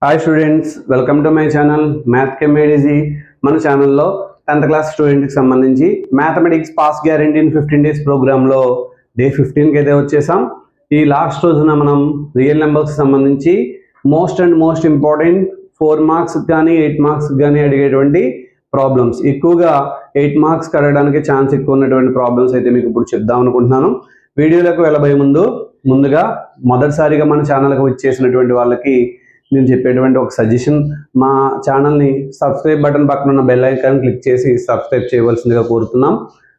Hi students, welcome to my channel math కెమెడీజీ. మన ఛానల్లో 10th క్లాస్ స్టూడెంట్కి సంబంధించి mathematics pass guarantee in 15 days ప్రోగ్రాంలో డే 15కి అయితే వచ్చేసాం. ఈ లాస్ట్ రోజున మనం రియల్ నెంబర్స్కి సంబంధించి మోస్ట్ ఇంపార్టెంట్ 4 మార్క్స్ కానీ 8 మార్క్స్ కానీ అడిగేటువంటి ప్రాబ్లమ్స్, ఎక్కువగా 8 మార్క్స్ అడగడానికి ఛాన్స్ ఎక్కువ ఉన్నటువంటి ప్రాబ్లమ్స్ అయితే మీకు ఇప్పుడు చెప్దాం అనుకుంటున్నాను. వీడియోలకు వెళ్ళబోయే ముందుగా మొదటిసారిగా మన ఛానల్కి వచ్చేసినటువంటి వాళ్ళకి నేను చెప్పేటువంటి ఒక సజెషన్, మా ఛానల్ని సబ్స్క్రైబ్ బటన్ పక్కన ఉన్న బెల్ ఐకాన్ క్లిక్ చేసి సబ్స్క్రైబ్ చేయవలసిందిగా కోరుతున్నాం.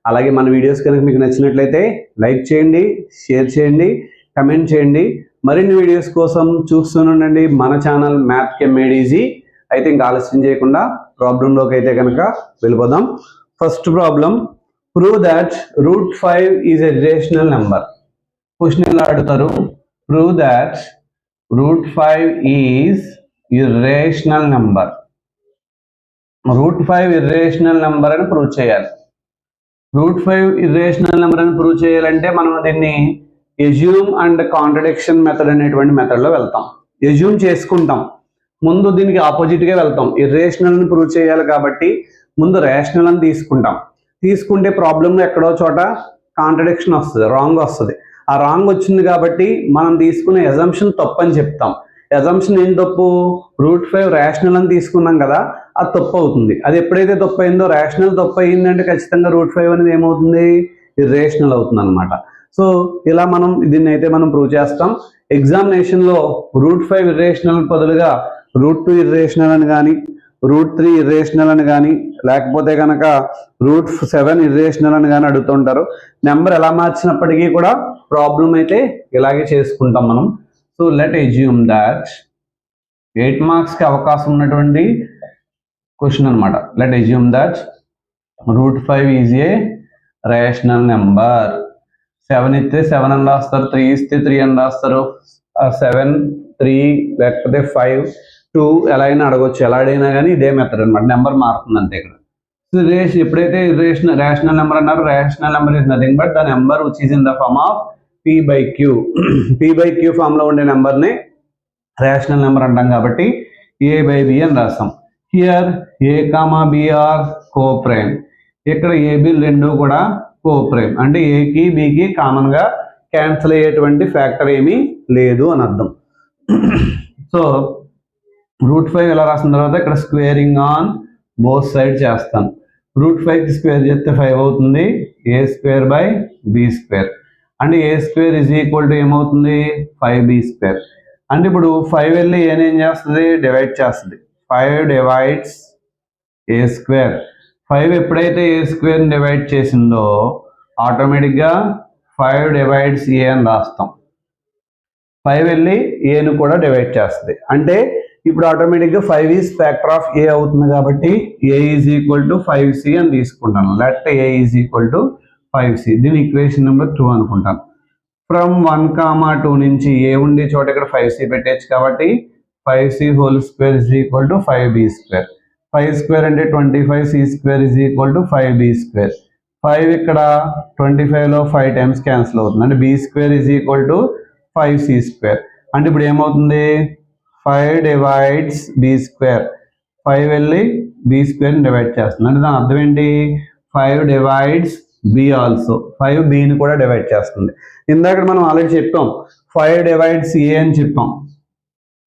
అలాగే మన వీడియోస్ కనుక మీకు నచ్చినట్లయితే లైక్ చేయండి, షేర్ చేయండి, కమెంట్ చేయండి. మరిన్ని వీడియోస్ కోసం చూస్తూనండి మన ఛానల్ మ్యాథ్ కెమెడీజీ. అయితే ఇంకా ఆలస్యం చేయకుండా ప్రాబ్లంలోకి అయితే కనుక వెళ్ళిపోదాం. First problem, prove that √5 is a rational number. Question ఎలా అడుగుతారు? Prove that √5 is irrational number. √5 irrational number అని ప్రూవ్ చేయాలి. √5 irrational number అని ప్రూవ్ చేయాలంటే మనం దీన్ని ఎజ్యూమ్ అండ్ కాంట్రడిక్షన్ మెథడ్ అనేటువంటి మెథడ్లో వెళ్తాం. ఎజ్యూమ్ చేసుకుంటాం, ముందు దీనికి ఆపోజిట్గా వెళ్తాం. ఇర్రేషనల్ అని ప్రూవ్ చేయాలి కాబట్టి ముందు రేషనల్ అని తీసుకుంటే ప్రాబ్లంలో ఎక్కడో చోట కాంట్రడిక్షన్ వస్తుంది, రాంగ్ వస్తుంది. ఆ రాంగ్ వచ్చింది కాబట్టి మనం తీసుకునే ఎజంప్షన్ తప్పు అని చెప్తాం. ఎజంప్షన్ ఏం తప్పు? √5 రేషనల్ అని తీసుకున్నాం కదా, అది తప్పు అవుతుంది. అది ఎప్పుడైతే తప్పు అయిందో, రేషనల్ తప్పు అయిందంటే ఖచ్చితంగా √5 అనేది ఏమవుతుంది? ఇర్రేషనల్ అవుతుంది అనమాట. సో ఇలా దీన్ని అయితే మనం ప్రూవ్ చేస్తాం. ఎగ్జామినేషన్లో √5 ఇర్రేషనల్ బదులుగా √2 ఇర్రేషనల్ అని కానీ, √3 ఇర్రేషనల్ అని కానీ, లేకపోతే కనుక √7 ఇర్రేషనల్ అని కానీ అడుగుతుంటారు. నెంబర్ ఎలా మార్చినప్పటికీ కూడా ప్రాబ్లం అయితే ఇలాగే చేసుకుంటాం మనం. సో లెట్ అజ్యూమ్ దాట్ 8 మార్క్స్కి అవకాశం ఉన్నటువంటి క్వశ్చన్ అనమాట. Let assume that √5 is a rational number. 7 ఇస్తే 7 అని రాస్తారు, 3 ఇస్తే 3 అని రాస్తారు, 7 3 లేకపోతే 5 2 ఎలా అయినా అడగొచ్చు. ఎలా అడిగినా కానీ ఇదే మెథడ్ అనమాట, నెంబర్ మారుతుంది అంతే. ఇక్కడ ఎప్పుడైతే రేషనల్ నెంబర్ అన్నారు, rational number is nothing but the number which is in the form of p/q. p/q form లో ఉండే నెంబర్ని రేషనల్ నెంబర్ అంటాం కాబట్టి a/b అని రాస్తాం. Here a, b are coprime. ఇక్కడ AB రెండు కూడా కోప్రైమ్, అంటే ఏకి బికి కామన్ గా క్యాన్సిల్ అయ్యేటువంటి ఫ్యాక్టర్ ఏమీ లేదు అని అర్థం. సో √5 ఇలా రాసిన తర్వాత ఇక్కడ స్క్వేరింగ్ ఆన్ బోత్ సైడ్ చేస్తాను. √5కి స్క్వేర్ చేస్తే 5 అవుతుంది, a²/b². అంటే a² ఈజ్ ఈక్వల్ టు ఏమవుతుంది? 5b². అంటే ఇప్పుడు 5 వెళ్ళి ఏం చేస్తుంది? డివైడ్ చేస్తుంది. 5 డివైడ్స్ a². 5 ఎప్పుడైతే a² డివైడ్ చేసిందో ఆటోమేటిక్గా 5 డివైడ్స్ a అని రాస్తాం. 5 వెళ్ళి ఏను కూడా డివైడ్ చేస్తుంది. అంటే ఇప్పుడు ఆటోమేటిక్గా 5 ఈజ్ ఫ్యాక్టర్ ఆఫ్ ఏ అవుతుంది కాబట్టి a is equal to 5c అని తీసుకుంటాను. Let a is equal to 5c. దీని ఈక్వేషన్ నెంబర్ 2 అనుకుంటాను. ఫ్రమ్ 1, 2 నుంచి ఏ ఉండే చోట ఇక్కడ 5c పెట్టచ్చు కాబట్టి 5c² is equal to 5b². 5² అంటే 25, c² is equal to 5b². 5 ఇక్కడ 25లో 5 టైమ్స్ క్యాన్సిల్ అవుతుంది, అంటే b² is equal to 5c². అంటే ఇప్పుడు ఏమవుతుంది? 5 డివైడ్స్ b². 5 వెళ్ళి b² డివైడ్ చేస్తుంది, అంటే దాని అర్థం ఏంటి? 5 డివైడ్స్ b ఆల్సో. 5 bని కూడా డివైడ్ చేస్తుంది. ఇందాక మనం ఆల్రెడీ చెప్పాం 5 డివైడ్స్ a అని చెప్పాం.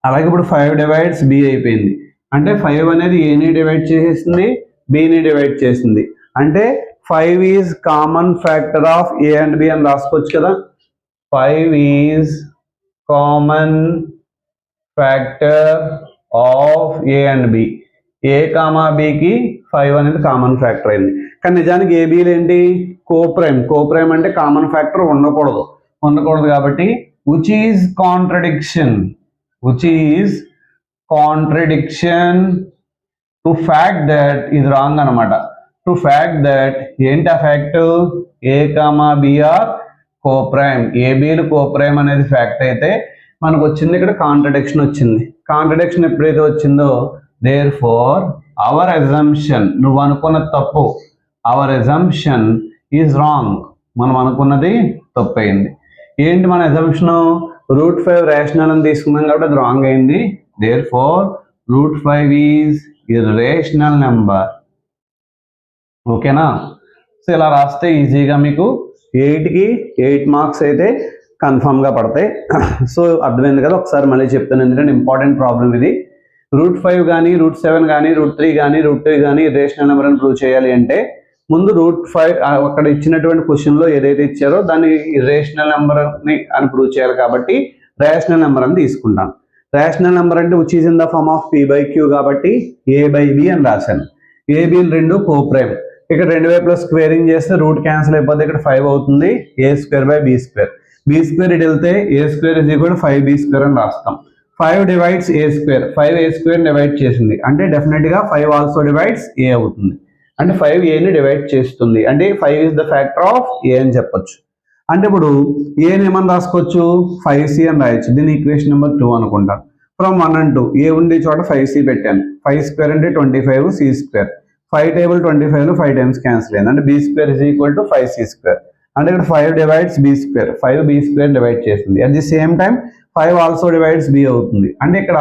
అలాగే ఇప్పుడు 5 డివైడ్స్ b అయిపోయింది. అంటే 5 అనేది ఏని డివైడ్ చేసేసింది, bని డివైడ్ చేసింది. అంటే 5 is common factor of a and b అని రాసుకోవచ్చు కదా. 5 is common factor of a and b. a, bకి 5 అనేది కామన్ ఫ్యాక్టర్ అయింది. కానీ నిజానికి ఏబీలు ఏంటి? కోప్రైమ్. కోప్రైమ్ అంటే కామన్ ఫ్యాక్టర్ ఉండకూడదు కాబట్టి which is contradiction to fact that ఇది రాంగ్ అనమాట. టు ఫ్యాక్ట్ దట్ ఏంటి ఆ fact? a, b are coprime. ఏబీలు కోప్రైమ్ అనేది ఫ్యాక్ట్ అయితే మనకు వచ్చింది ఇక్కడ కాంట్రడిక్షన్ వచ్చింది. కాంట్రడిక్షన్ ఎప్పుడైతే వచ్చిందో therefore our assumption, నువ్వు అనుకున్న తప్పు, our assumption is wrong. మనం అనుకున్నది తప్పు అయింది. ఏంటి మన అజంప్షన్? √5 రేషనల్ అని తీసుకున్నాం కాబట్టి అది రాంగ్ అయింది. therefore root 5 is irrational number. ఓకేనా? సో ఇలా రాస్తే ఈజీగా మీకు 8కి 8 మార్క్స్ అయితే కన్ఫామ్గా పడతాయి. సో అర్థమైంది కదా, ఒకసారి మళ్ళీ చెప్తాను ఎందుకంటే ఇంపార్టెంట్ ప్రాబ్లం ఇది. రూట్ 5 కానీ రూట్ 7 కానీ రూట్ 3 కానీ రూట్ 2 కానీ ఇర్రేషనల్ నెంబర్ అని ప్రూవ్ చేయాలి అంటే ముందు రూట్ 5 అక్కడ ఇచ్చినటువంటి క్వశ్చన్లో ఏదైతే ఇచ్చారో దాన్ని ఇర్రేషనల్ నెంబర్ అని ప్రూవ్ చేయాలి కాబట్టి రేషనల్ నెంబర్ అని తీసుకుంటాను. రేషనల్ నెంబర్ అంటే which is in the form of p/q కాబట్టి a/b అని రాశాను. ఏబీలు రెండు కోప్రైమ్. ఇక్కడ రెండు వైపులా స్క్వేరింగ్ చేస్తే రూట్ క్యాన్సిల్ అయిపోతే ఇక్కడ 5 అవుతుంది. a²/b². b² ఇటు వెళ్తే a² = 5b² అని రాస్తాం. 5 డివైడ్స్ a². 5 a² డివైడ్ చేసింది అంటే డెఫినెట్గా 5 ఆల్సో డివైడ్స్ a అవుతుంది. అంటే 5 aని డివైడ్ చేస్తుంది అంటే 5 is the factor of a అని చెప్పొచ్చు. అంటే ఇప్పుడు ఏని ఏమని రాసుకోవచ్చు 5c అని రాయొచ్చు. దీని ఈక్వేషన్ నెంబర్ 2 అనుకుంటాను. ఫ్రమ్ 1 and 2 ఏ ఉండే చోట 5c పెట్టాను. 5² అంటే 25 c². 5 టేబుల్ 25లో 5 టైమ్స్ క్యాన్సిల్ అయింది అంటే b² = 5c². అంటే ఇక్కడ 5 డివైడ్స్ b². 5 b² డివైడ్ చేస్తుంది. At the same time 5 also divides b అవుతుంది. అంటే ఇక్కడ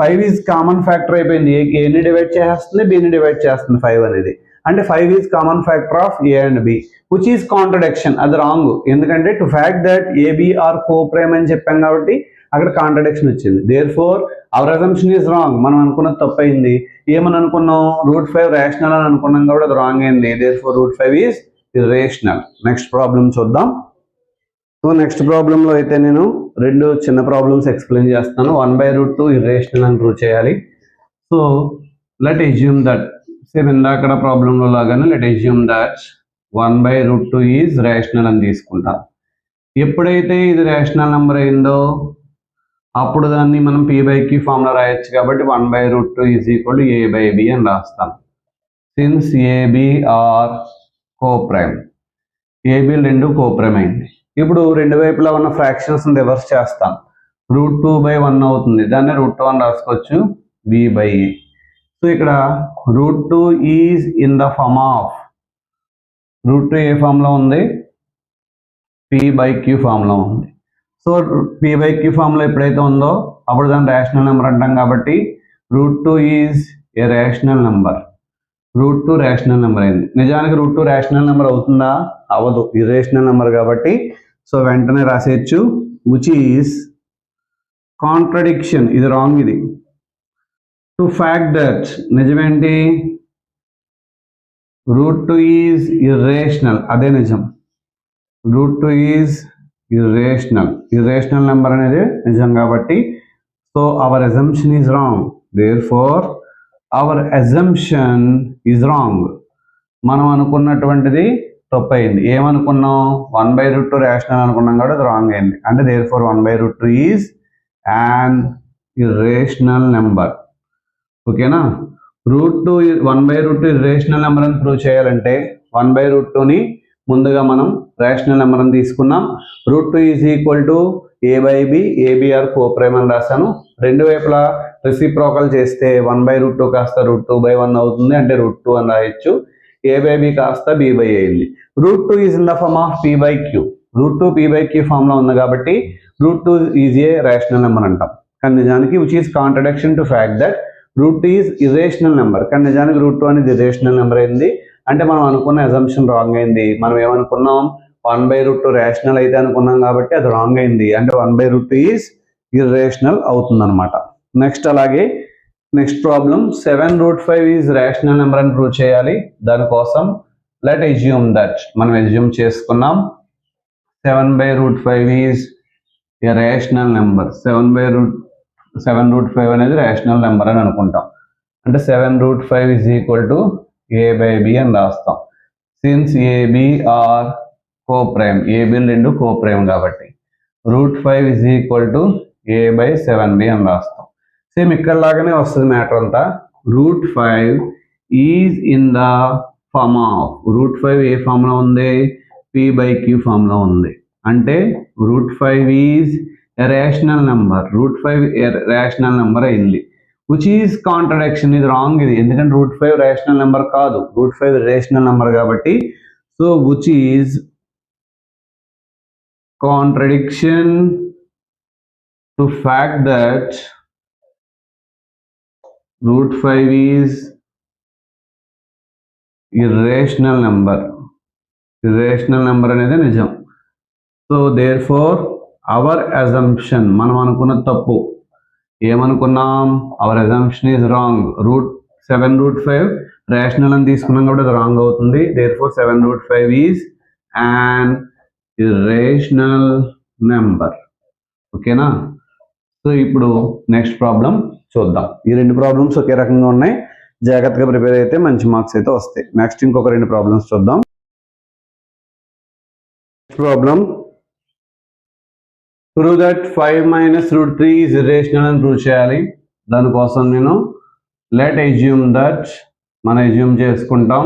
5 ఈజ్ కామన్ ఫ్యాక్టర్ అయిపోయింది. ఏని డివైడ్ చేస్తుంది బీని డివైడ్ చేస్తుంది 5 అనేది. అంటే 5 is common factor of a and b which is contradiction. అది రాంగ్. ఎందుకంటే to fact that ab are coprime అని చెప్పాం కాబట్టి అక్కడ కాంట్రడిక్షన్ వచ్చింది. Therefore our assumption is wrong. మనం అనుకున్నది తప్పు అయింది. ఏమని అనుకున్నాం రూట్ 5 రేషనల్ అని అనుకున్నాం కాబట్టి అది రాంగ్ అయింది. Therefore root 5 is irrational. Next problem చూద్దాం. సో నెక్స్ట్ ప్రాబ్లంలో అయితే నేను రెండు చిన్న ప్రాబ్లమ్స్ ఎక్స్ప్లెయిన్ చేస్తాను. 1/√2 ఇర్రేషనల్ అని ప్రూవ్ చేయాలి. So let assume that same ఇందాకడ ప్రాబ్లంలో లాగానే let assume that 1/√2 is rational అని తీసుకుంటాం. ఎప్పుడైతే ఇది రేషనల్ నెంబర్ అయిందో అప్పుడు దాన్ని మనం p/q ఫామ్లో రాయొచ్చు కాబట్టి 1/√2 = a/b అని రాస్తాం. Since ab are coprime. ఏబీలు రెండు కోప్రైమ్ అయింది. ఇప్పుడు రెండు వైపులా ఉన్న ఫ్రాక్షన్స్ రివర్స్ చేస్తాం. √2/1 అవుతుంది. దాన్ని √2 అని రాసుకోవచ్చు b/a. సో ఇక్కడ √2 is in the form of √2 ఏ ఫామ్లో ఉంది p/q ఫామ్లో ఉంది. సో p/q ఫామ్లో ఎప్పుడైతే ఉందో అప్పుడు దాన్ని రేషనల్ నెంబర్ అంటాం కాబట్టి √2 is a rational number. √2 rational number అయింది. నిజానికి √2 రేషనల్ నెంబర్ అవుతుందా? అవ్వదు, ఇర్రేషనల్ నెంబర్ కాబట్టి. సో వెంటనే రాసేయచ్చు విచ్ ఈజ్ కాంట్రడిక్షన్. ఇది రాంగ్. ఇది టు ఫ్యాక్ట్ దట్ నిజమేంటి √2 ఈజ్ ఇర్రేషనల్. అదే నిజం. √2 ఈజ్ ఇర్రేషనల్ నెంబర్ అనేది నిజం కాబట్టి so our assumption is wrong. Therefore our assumption is wrong. మనం అనుకున్నటువంటిది తప్పు అయింది. ఏమనుకున్నాం 1/√2 రేషనల్ అనుకున్నాం కాబట్టి అది రాంగ్ అయింది. అంటే therefore 1/√2 is an irrational number. ఓకేనా? 1/√2 ఇర్రేషనల్ నెంబర్ అని ప్రూవ్ చేయాలంటే 1/√2ని ముందుగా మనం రేషనల్ నెంబర్ అని తీసుకున్నాం. √2 is equal to a/b. ab/r coprime అని రాశాను. రెండు వైపులా రెసిప్రోకల్ చేస్తే 1/√2 కాస్త √2/1 అవుతుంది. అంటే √2 అని రాయొచ్చు. a/b కాస్త b/a అయింది. √2 is in the form of p/q. √2 p/q ఫామ్లో ఉంది కాబట్టి √2 ఈజ్ ఏ రేషనల్ నెంబర్ అంటాం. కానీ నిజానికి which is contradiction to fact that √2 is irrational number. కానీ నిజానికి √2 అనేది ఇర్రేషనల్ నెంబర్ అయింది. అంటే మనం అనుకున్న అజంప్షన్ రాంగ్ అయింది. మనం ఏమనుకున్నాం 1/√2 రేషనల్ అయితే అనుకున్నాం కాబట్టి అది రాంగ్ అయింది. అంటే 1/√2 ఈజ్ ఇర్రేషనల్ అవుతుంది అనమాట. నెక్స్ట్ అలాగే next problem 7√5 is rational number అని ప్రూవ్ చేయాలి. దానికోసం లెట్ అజ్యూమ్ దట్ మనం అజ్యూమ్ చేసుకున్నాం 7/√5 ఈజ్ ఏ రేషనల్ నెంబర్. 7/5 అనేది రేషనల్ నెంబర్ అని అనుకుంటాం. అంటే 7√5 ఈజ్ ఈక్వల్ టు a/b అని రాస్తాం. Since ab are coprime. ఏబీలు రెండు కోప్రైమ్ కాబట్టి √5 ఈజ్ ఈక్వల్ టు a/7b అని రాస్తాం. సేమ్ ఇక్కడ లాగానే వస్తుంది మ్యాటర్ అంతా. √5 is in the form of √5 ఏ ఫామ్లో ఉంది p/q ఫామ్లో ఉంది. అంటే √5 is a rational number. √5 rational number అయింది. Which is contradiction. ఇది రాంగ్. ఇది ఎందుకంటే √5 రేషనల్ నెంబర్ కాదు, √5 రేషనల్ నెంబర్ కాబట్టి. So which is contradiction to fact that √5 is irrational number అనేది నిజం. So therefore our assumption, మనం అనుకున్న తప్పు. ఏమనుకున్నాం? Our assumption is wrong. 7√5 rational అని తీసుకున్నాం కాబట్టి అది రాంగ్ అవుతుంది. Therefore 7√5 is an irrational number. ఓకేనా? సో ఇప్పుడు నెక్స్ట్ ప్రాబ్లం చూద్దాం. ఈ 2 ప్రాబ్లమ్స్ ఒకే రకంగా ఉన్నాయి. జాగ్రత్తగా ప్రిపేర్ అయితే మంచి మార్క్స్ అయితే వస్తాయి. నెక్స్ట్ ఇంకొక 2 ప్రాబ్లమ్స్ చూద్దాం. Problem, prove that 5 - √3 is irrational అని ప్రూవ్ చేయాలి. దానికోసం నేను లెట్ అజ్యూమ్ దట్, మనం అజ్యూమ్ చేసుకుంటాం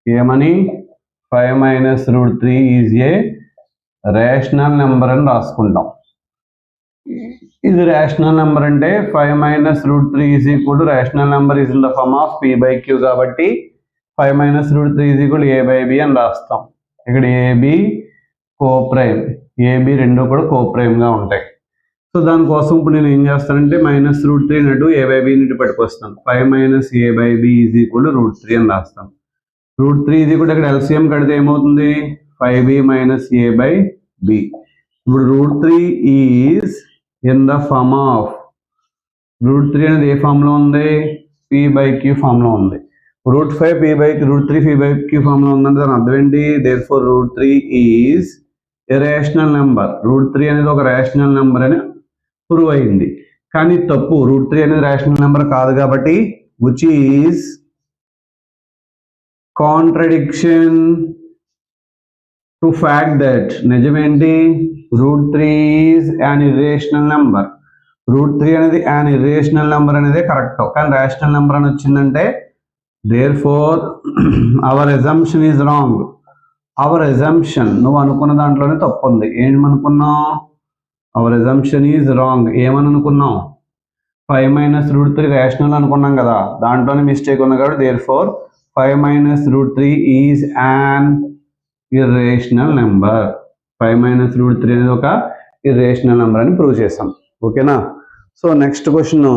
ఏమని, 5 - √3 ఈజ్ ఏ రేషనల్ నెంబర్ అని రాసుకుంటాం. ఇది రేషనల్ నెంబర్ అంటే 5 - √3 is equal to rational number is in the form of p/q కాబట్టి 5 - √3 ఈజ్ ఈక్వల్ a/b అని రాస్తాం. ఇక్కడ ఏబి కోప్రైమ్, ఏబి రెండు కూడా కోప్రైమ్గా ఉంటాయి. సో దానికోసం ఇప్పుడు నేను ఏం చేస్తానంటే -√3 నటు a/b నుండి పట్టుకొస్తాను. 5 - a/b ఈజ్ ఈక్వల్ టు √3 అని రాస్తాం. √3 ఈజ్ ఈక్వల్ ఇక్కడ ఎల్సిఎం కడితే ఏమవుతుంది? 5b - a/b. ఇప్పుడు √3 is in the form of, √3 అనేది ఏ ఫామ్లో ఉంది? p/q ఫామ్లో ఉంది. √5 √3 p/q ఫామ్లో ఉందంటే దాని అర్థం ఏంటి? Therefore √3 is a rational number. √3 అనేది ఒక రేషనల్ నెంబర్ అని ప్రూవ్ అయింది. కానీ తప్పు, √3 అనేది రేషనల్ నెంబర్ కాదు కాబట్టి which is contradiction to fact that, నిజమేంటి? √3 ఈజ్ యాన్ ఇర్రేషనల్ నెంబర్. √3 అనేది యాన్ ఇర్రేషనల్ నెంబర్ అనేది కరెక్ట్, కానీ రేషనల్ నెంబర్ అని వచ్చిందంటే therefore our assumption is wrong. Our assumption, నువ్వు అనుకున్న దాంట్లోనే తప్పు ఉంది. ఏమనుకున్నావు? Our assumption is wrong. ఏమని అనుకున్నావు? 5 - √3 రేషనల్ అనుకున్నాం కదా, దాంట్లోనే మిస్టేక్ ఉంది కాబట్టి therefore 5 - √3 is an irrational number. 5 - √3 అనేది ఒక ఇర్రేషనల్ నెంబర్ అని ప్రూవ్ చేసాం. ఓకేనా? So next question,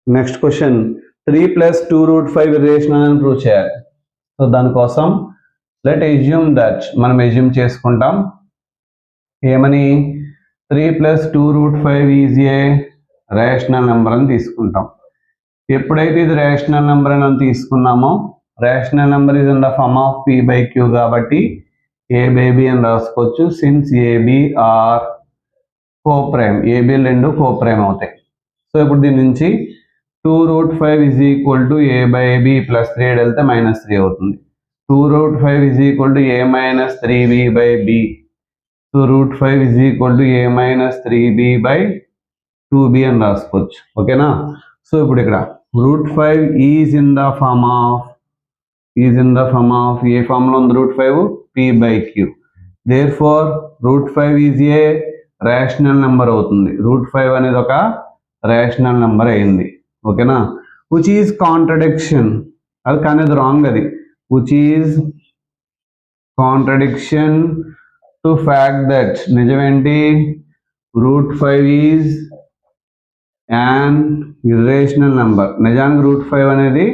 next question 3 + 2√5 irrational అని ప్రూవ్ చేయాలి. సో దానికోసం లెట్ అజ్యూమ్ దట్, మనం అజ్యూమ్ చేసుకుంటాం ఏమని, 3 + 2√5 ఈజ్ ఏ రేషనల్ నెంబర్ అని తీసుకుంటాం. ఎప్పుడైతే ఇది రేషనల్ నెంబర్ అని తీసుకున్నామో, rational number is in the form of p/q కాబట్టి a/b అని రాసుకోవచ్చు. Since AB are coprime, AB రెండు కోప్రైమ్ అవుతాయి. సో ఇప్పుడు దీని నుంచి 2√5 ఈజ్ ఈక్వల్ టు a/b + 3 వెళ్తే -3 అవుతుంది. 2√5 is equal to a - 3b/b. So √5 is equal to a - 3b/2b అని రాసుకోవచ్చు. ఓకేనా? సో ఇప్పుడు ఇక్కడ √5 is in the form of, ఏ ఫామ్లో ఉంది √5? p/q. Therefore √5 is a rational number అవుతుంది. √5 అనేది ఒక రేషనల్ నెంబర్ అయింది. ఓకేనా? విచ్ ఈజ్ కాంట్రడిక్షన్, అది కానీ అది రాంగ్. అది which is contradiction to fact that, నిజమేంటి? √5 ఈజ్ యాన్ ఇర్రేషనల్ నెంబర్. నిజానికి √5 అనేది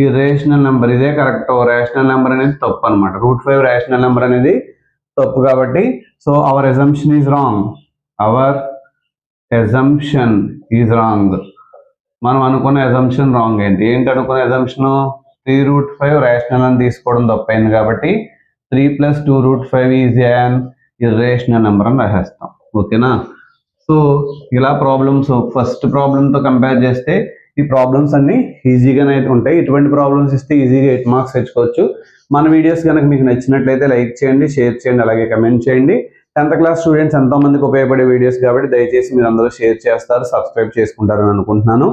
ఇర్రేషనల్ నెంబర్, ఇదే కరెక్ట్. రేషనల్ నెంబర్ అనేది తప్పు అనమాట. √5 రేషనల్ నెంబర్ అనేది తప్పు కాబట్టి so our assumption is wrong. Our assumption is wrong. మనం అనుకున్న అజంప్షన్ రాంగ్. ఏంటి అనుకున్న అజంప్షన్? 3√5 రేషనల్ అని తీసుకోవడం తప్పైంది కాబట్టి 3 + 2√5 ఈజ్ యాన్ ఇర్రేషనల్ నెంబర్ అని రాసేస్తాం. ఓకేనా? సో ఇలా ప్రాబ్లమ్స్ ఫస్ట్ ప్రాబ్లంతో కంపేర్ చేస్తే ఈ ప్రాబ్లమ్స్ అన్ని ఈజీగానే అయితే ఉంటాయి. ఇటువంటి ప్రాబ్లమ్స్ ఇస్తే ఈజీగా 8 మార్క్స్ తెచ్చుకోవచ్చు. మన వీడియోస్ కనుక మీకు నచ్చినట్లయితే లైక్ చేయండి, షేర్ చేయండి, అలాగే కమెంట్ చేయండి. 10th క్లాస్ స్టూడెంట్స్ ఎంతోమందికి ఉపయోగపడే వీడియోస్ కాబట్టి దయచేసి మీరు అందరూ షేర్ చేస్తారు, సబ్స్క్రైబ్ చేసుకుంటారని అనుకుంటున్నాను.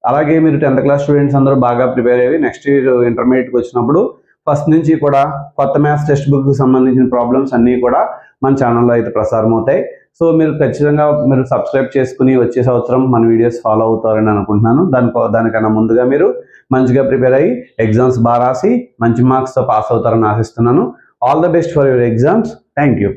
అలాగే మీరు 10th క్లాస్ స్టూడెంట్స్ అందరూ బాగా ప్రిపేర్ అయ్యి నెక్స్ట్ ఇయర్ ఇంటర్మీడియట్కి వచ్చినప్పుడు ఫస్ట్ నుంచి కూడా కొత్త మ్యాథ్స్ టెక్స్ట్ బుక్కి సంబంధించిన ప్రాబ్లమ్స్ అన్నీ కూడా మన ఛానల్లో అయితే ప్రసారం అవుతాయి. సో మీరు ఖచ్చితంగా మీరు సబ్స్క్రైబ్ చేసుకుని వచ్చే సంవత్సరం మన వీడియోస్ ఫాలో అవుతారని అనుకుంటున్నాను. దానికన్నా ముందుగా మీరు మంచిగా ప్రిపేర్ అయ్యి ఎగ్జామ్స్ బాగా రాసి మంచి మార్క్స్తో పాస్ అవుతారని ఆశిస్తున్నాను. All the best for your exams. Thank you.